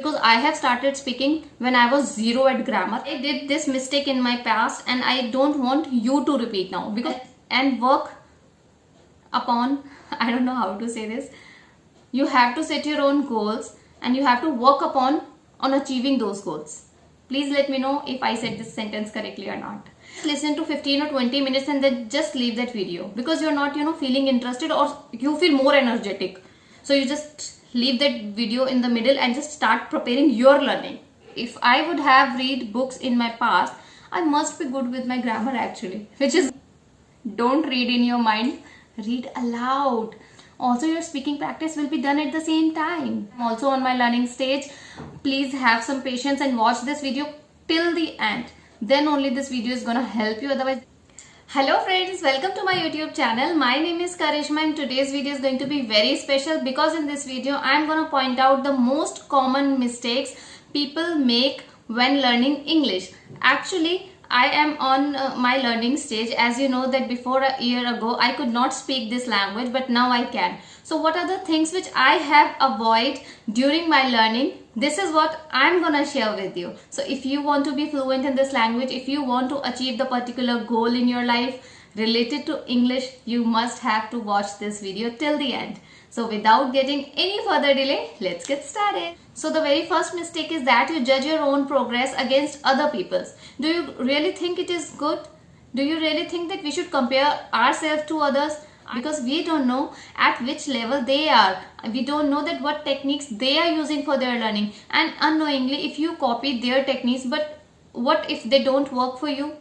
because I have started speaking when I was zero at grammar. I did this mistake in my past and I don't want you to repeat now, because and work upon, I don't know how to say this, you have to set your own goals and you have to work upon achieving those goals. Please let me know if I said this sentence correctly or not. Listen to 15 or 20 minutes and then just leave that video because you're not feeling interested or you feel more energetic. So you just leave that video in the middle and just start preparing your learning. If I would have read books in my past, I must be good with my grammar actually, which is don't read in your mind, read aloud. Also, your speaking practice will be done at the same time. I'm also on my learning stage. Please have some patience and watch this video till the end. Then only this video is gonna help you. Otherwise, hello friends, welcome to my YouTube channel. My name is Karishma and today's video is going to be very special because in this video I am gonna point out the most common mistakes people make when learning English. Actually, I am on my learning stage. As you know that before a year ago I could not speak this language, but now I can. So what are the things which I have avoided during my learning? This is what I'm gonna share with you. So if you want to be fluent in this language, if you want to achieve the particular goal in your life related to English, you must have to watch this video till the end. So without getting any further delay, let's get started. So the very first mistake is that you judge your own progress against other people's. Do you really think it is good? Do you really think that we should compare ourselves to others? Because we don't know at which level they are. We don't know that what techniques they are using for their learning. And unknowingly, if you copy their techniques, but what if they don't work for you?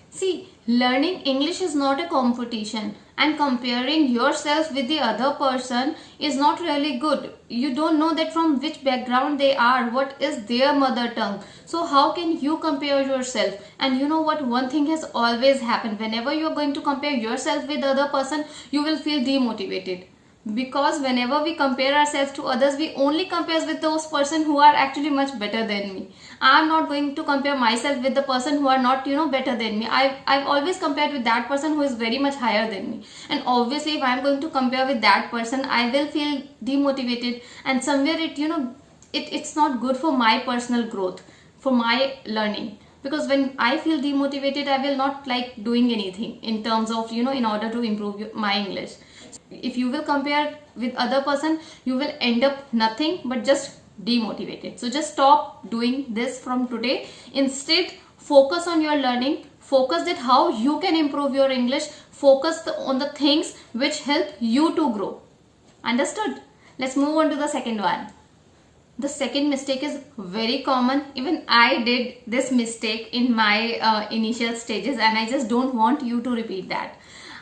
See, learning English is not a competition, and comparing yourself with the other person is not really good. You don't know that from which background they are, what is their mother tongue. So how can you compare yourself? And you know what, one thing has always happened. Whenever you are going to compare yourself with other person, you will feel demotivated. Because whenever we compare ourselves to others, we only compare with those person who are actually much better than me. I'm not going to compare myself with the person who are not better than me. I've always compared with that person who is very much higher than me. And obviously if I'm going to compare with that person, I will feel demotivated, and somewhere it's not good for my personal growth, for my learning. Because when I feel demotivated, I will not like doing anything in terms of in order to improve my English. If you will compare with other person, you will end up nothing but just demotivated. So just stop doing this from today. Instead, focus on your learning. Focus that how you can improve your English. Focus on the things which help you to grow. Understood? Let's move on to the second one. The second mistake is very common. Even I did this mistake in my initial stages, and I just don't want you to repeat that.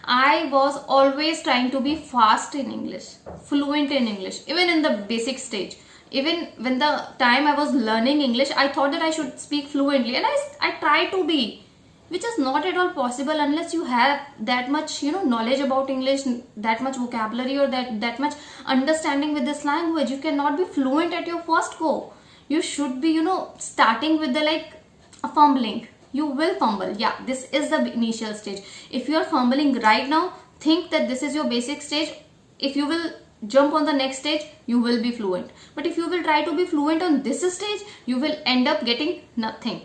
I was always trying to be fast in English, fluent in English, even in the basic stage. Even when the time I was learning English, I thought that I should speak fluently, and I tried to be, which is not at all possible unless you have that much knowledge about English, that much vocabulary, or that much understanding with this language. You cannot be fluent at your first go. You should be starting with the fumbling. You will fumble. Yeah, this is the initial stage. If you are fumbling right now, think that this is your basic stage. If you will jump on the next stage, you will be fluent. But if you will try to be fluent on this stage, you will end up getting nothing.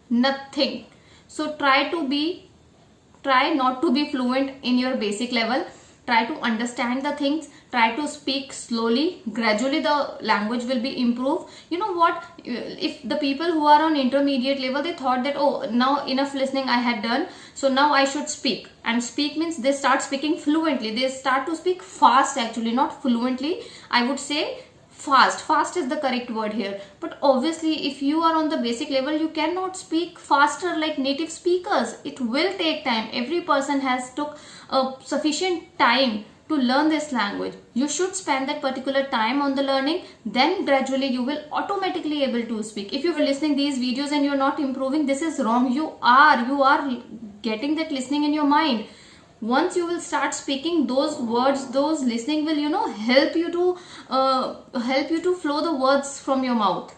Nothing. So try not to be fluent in your basic level. Try to understand the things. Try to speak slowly. Gradually the language will be improved. You know what? If the people who are on intermediate level, they thought that, oh, now enough listening I had done, so now I should speak. And speak means they start speaking fluently. They start to speak fast actually, not fluently. I would say fast. Fast is the correct word here. But obviously if you are on the basic level, you cannot speak faster like native speakers. It will take time. Every person has took sufficient time to learn this language. You should spend that particular time on the learning, then gradually you will automatically able to speak. If you are listening these videos and you're not improving, this is wrong. You are getting that listening in your mind. Once you will start speaking, those words, those listening will help you to flow the words from your mouth.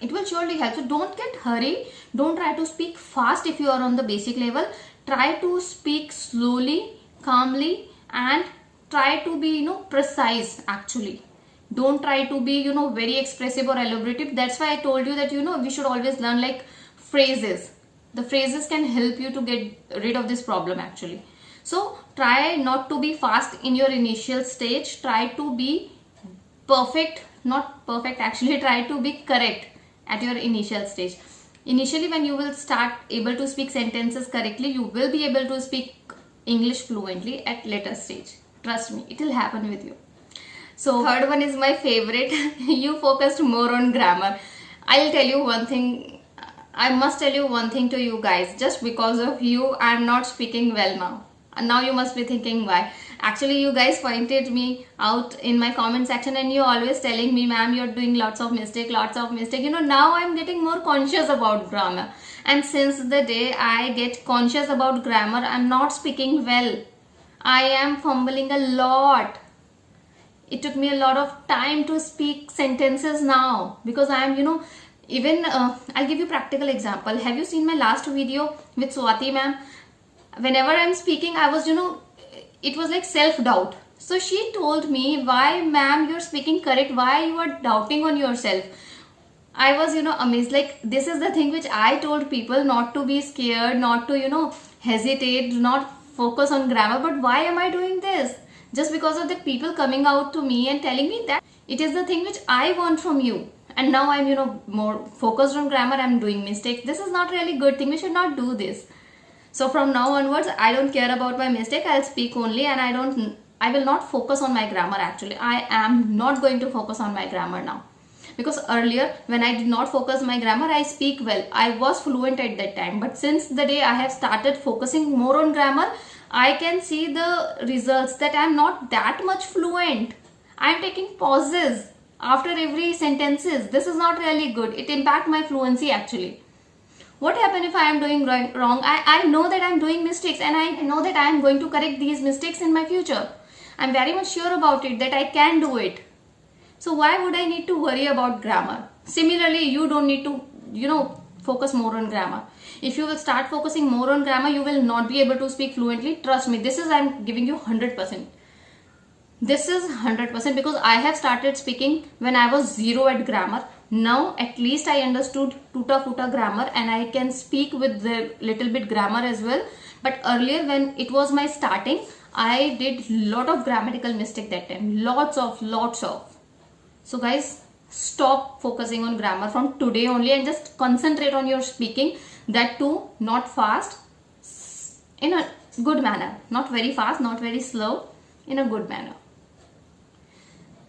It will surely help. So don't get hurry. Don't try to speak fast if you are on the basic level. Try to speak slowly, calmly, and try to be precise actually. Don't try to be, very expressive or elaborative. That's why I told you that, we should always learn like phrases. The phrases can help you to get rid of this problem actually. So try not to be fast in your initial stage. Try to be perfect, not perfect actually, try to be correct at your initial stage. Initially, when you will start able to speak sentences correctly, you will be able to speak English fluently at later stage. Trust me, it will happen with you. So third one is my favorite. You focused more on grammar. I'll tell you one thing. I must tell you one thing to you guys. Just because of you, I'm not speaking well now. And now you must be thinking why. Actually, you guys pointed me out in my comment section and you're always telling me, ma'am, you're doing lots of mistake. Now I'm getting more conscious about grammar. And since the day I get conscious about grammar, I'm not speaking well. I am fumbling a lot. It took me a lot of time to speak sentences now because I am, even I'll give you practical example. Have you seen my last video with Swati ma'am? Whenever I'm speaking, I was, it was like self-doubt. So she told me, why ma'am you're speaking correct, why you are doubting on yourself? I was, amazed. Like, this is the thing which I told people, not to be scared, not to, hesitate, do not focus on grammar. But why am I doing this? Just because of the people coming out to me and telling me that it is the thing which I want from you. And now I'm, more focused on grammar, I'm doing mistakes. This is not really good thing. We should not do this. So from now onwards, I don't care about my mistake. I'll speak only and I will not focus on my grammar actually. I am not going to focus on my grammar now. Because earlier, when I did not focus my grammar, I speak well. I was fluent at that time. But since the day I have started focusing more on grammar, I can see the results that I am not that much fluent. I am taking pauses after every sentences. This is not really good. It impacts my fluency actually. What happens if I am doing wrong? I know that I am doing mistakes and I know that I am going to correct these mistakes in my future. I am very much sure about it that I can do it. So why would I need to worry about grammar? Similarly, you don't need to, focus more on grammar. If you will start focusing more on grammar, you will not be able to speak fluently. Trust me, this is I'm giving you 100%. This is 100% because I have started speaking when I was zero at grammar. Now at least I understood tuta futa grammar and I can speak with the little bit grammar as well. But earlier when it was my starting, I did lot of grammatical mistake that time. Lots of. So guys, stop focusing on grammar from today only and just concentrate on your speaking. That too, not fast, in a good manner. Not very fast, not very slow, in a good manner.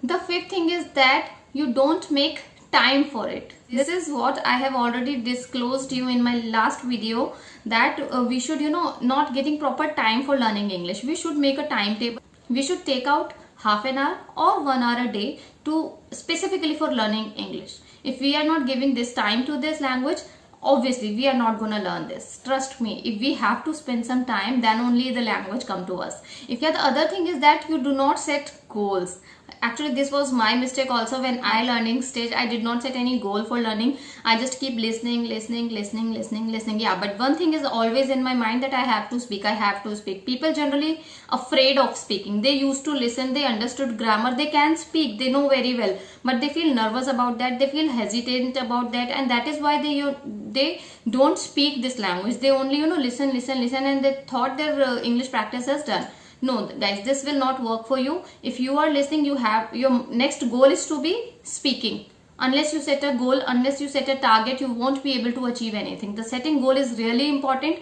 The fifth thing is that you don't make time for it. This is what I have already disclosed you in my last video, that we should, not getting proper time for learning English. We should make a timetable. We should take out half an hour or 1 hour a day to specifically for learning English. If we are not giving this time to this language, obviously we are not going to learn this. Trust me, if we have to spend some time, then only the language come to us. If the other thing is that you do not set goals. Actually, this was my mistake also. When I learning stage, I did not set any goal for learning. I just keep listening. Yeah, but one thing is always in my mind, that I have to speak. People generally afraid of speaking. They used to listen, they understood grammar, they can speak, they know very well, but they feel nervous about that, they feel hesitant about that, and that is why they don't speak this language. They only listen, and they thought their English practice is done. No guys, this will not work for you. If you are listening, you have your next goal is to be speaking. Unless you set a goal, unless you set a target, you won't be able to achieve anything. The setting goal is really important.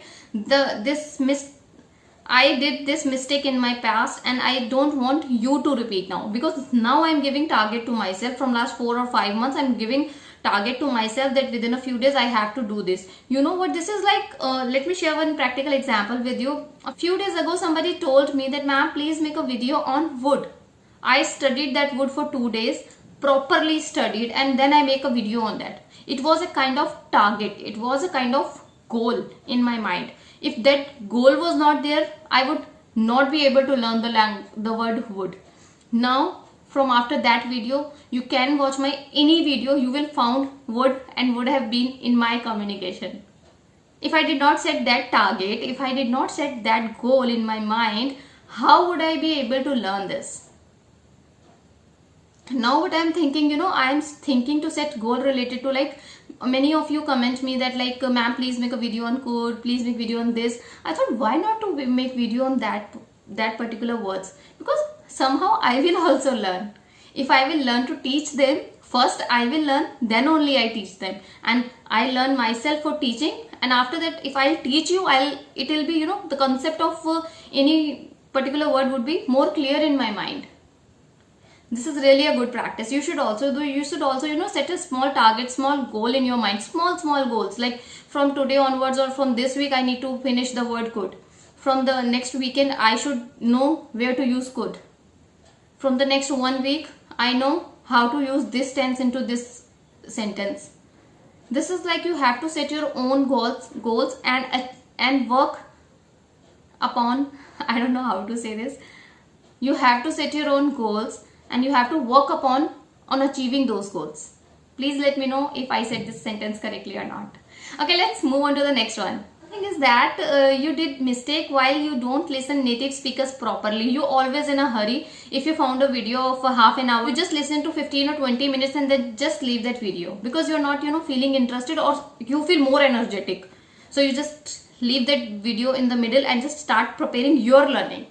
I did this mistake in my past and I don't want you to repeat now, because now I'm giving target to myself. From last 4 or 5 months, I'm giving target to myself that within a few days I have to do this. You know what this is like? Let me share one practical example with you. A few days ago, somebody told me that, ma'am, please make a video on wood. I studied that wood for 2 days, properly studied, and then I make a video on that. It was a kind of target. It was a kind of goal in my mind. If that goal was not there, I would not be able to learn the word wood. Now, from after that video, you can watch my any video, you will found would and would have been in my communication. If I did not set that target, if I did not set that goal in my mind, how would I be able to learn this? Now what I'm thinking, I'm thinking to set goal related to, like, many of you comment me that, like, ma'am, please make a video on code, please make video on this. I thought, why not to make video on that particular words, because somehow I will also learn. If I will learn to teach them, first I will learn, then only I teach them, and I learn myself for teaching, and after that if I'll teach you, it will be, the concept of any particular word would be more clear in my mind. This is really a good practice. You should also set a small target, small goal in your mind, small goals, like from today onwards or from this week I need to finish the word could. From the next weekend I should know where to use could. From the next 1 week I know how to use this tense into this sentence. This is like, you have to set your own goals and work upon, I don't know how to say this. You have to set your own goals and you have to work upon achieving those goals. Please let me know if I said this sentence correctly or not. Okay, let's move on to the next one. The thing is that you did mistake while you don't listen native speakers properly. You always in a hurry. If you found a video of half an hour, you just listen to 15 or 20 minutes and then just leave that video because you're not, feeling interested, or you feel more energetic. So you just leave that video in the middle and just start preparing your learning.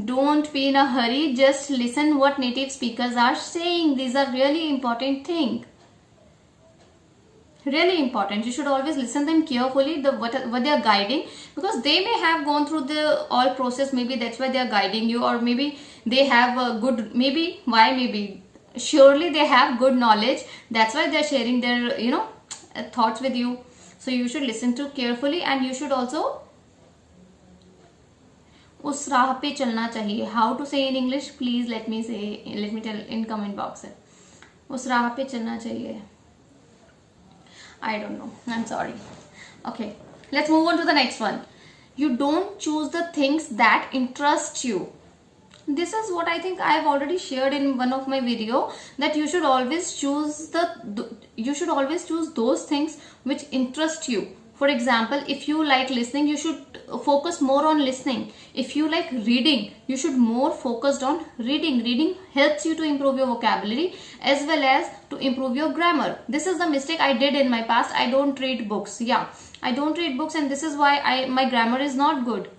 Don't be in a hurry. Just listen what native speakers are saying. These are really important things. Really important. You should always listen them carefully, what they are guiding, because they may have gone through the all process. Maybe that's why they are guiding you, or maybe they have a good, surely they have good knowledge. That's why they're sharing their, thoughts with you. So you should listen to carefully, and you should also उस राह पे चलना चाहिए. How to say in English? Please let me tell in comment box. उस राह पे चलना चाहिए. I don't know. I'm sorry. Okay, let's move on to the next one. You don't choose the things that interest you. This is what I think I have already shared in one of my video, that you should always choose those things which interest you. For example, if you like listening, you should focus more on listening. If you like reading, you should more focused on reading. Reading helps you to improve your vocabulary as well as to improve your grammar. This is the mistake I did in my past. I don't read books. I don't read books, and this is why my grammar is not good.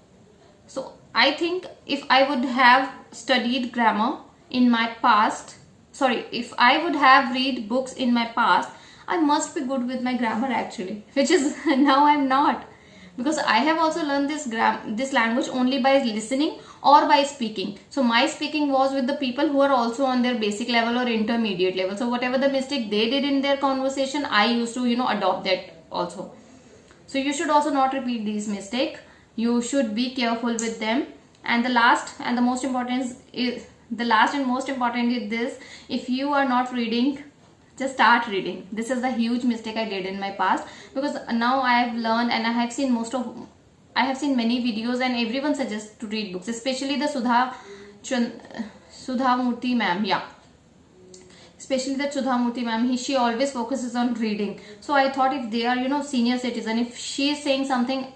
So I think if I would have studied grammar in my past, if I would have read books in my past, I must be good with my grammar actually, which is now I'm not, because I have also learned this language only by listening or by speaking. So my speaking was with the people who are also on their basic level or intermediate level. So whatever the mistake they did in their conversation, I used to adopt that also. So you should also not repeat these mistakes. You should be careful with them. And the last and most important is this: if you are not reading, just start reading. This is the huge mistake I did in my past, because now I have learned and I have seen many videos, and everyone suggests to read books, especially the Sudha Murthy ma'am. Especially the Sudha Murthy ma'am, she always focuses on reading. So I thought, if they are senior citizen, if she is saying something,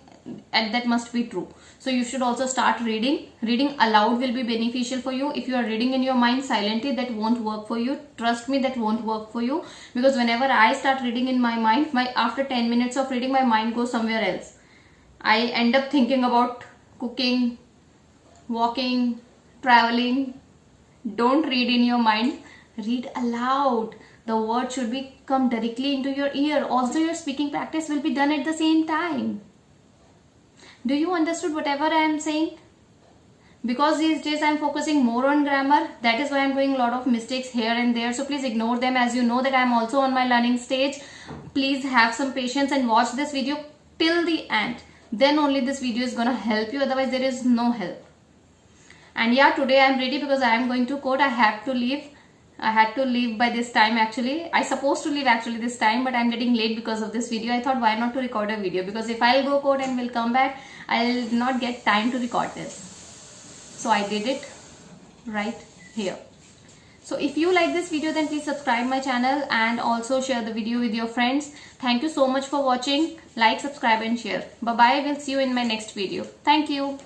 and that must be true. So you should also start reading. Reading aloud will be beneficial for you. If you are reading in your mind silently, that won't work for you. Trust me, that won't work for you, because whenever I start reading in my mind, after 10 minutes of reading, my mind goes somewhere else. I end up thinking about cooking, walking, traveling. Don't read in your mind. Read aloud. The word should come directly into your ear. Also, your speaking practice will be done at the same time. Do you understood whatever I am saying? Because these days I am focusing more on grammar. That is why I am doing a lot of mistakes here and there. So please ignore them, as you know that I am also on my learning stage. Please have some patience and watch this video till the end. Then only this video is going to help you. Otherwise there is no help. And today I am ready because I am going to code. I had to leave by this time actually. I supposed to leave actually this time, but I'm getting late because of this video. I thought, why not to record a video, because if I'll go code and will come back, I'll not get time to record this. So I did it right here. So if you like this video, then please subscribe my channel and also share the video with your friends. Thank you so much for watching. Like, subscribe and share. Bye bye. We'll see you in my next video. Thank you.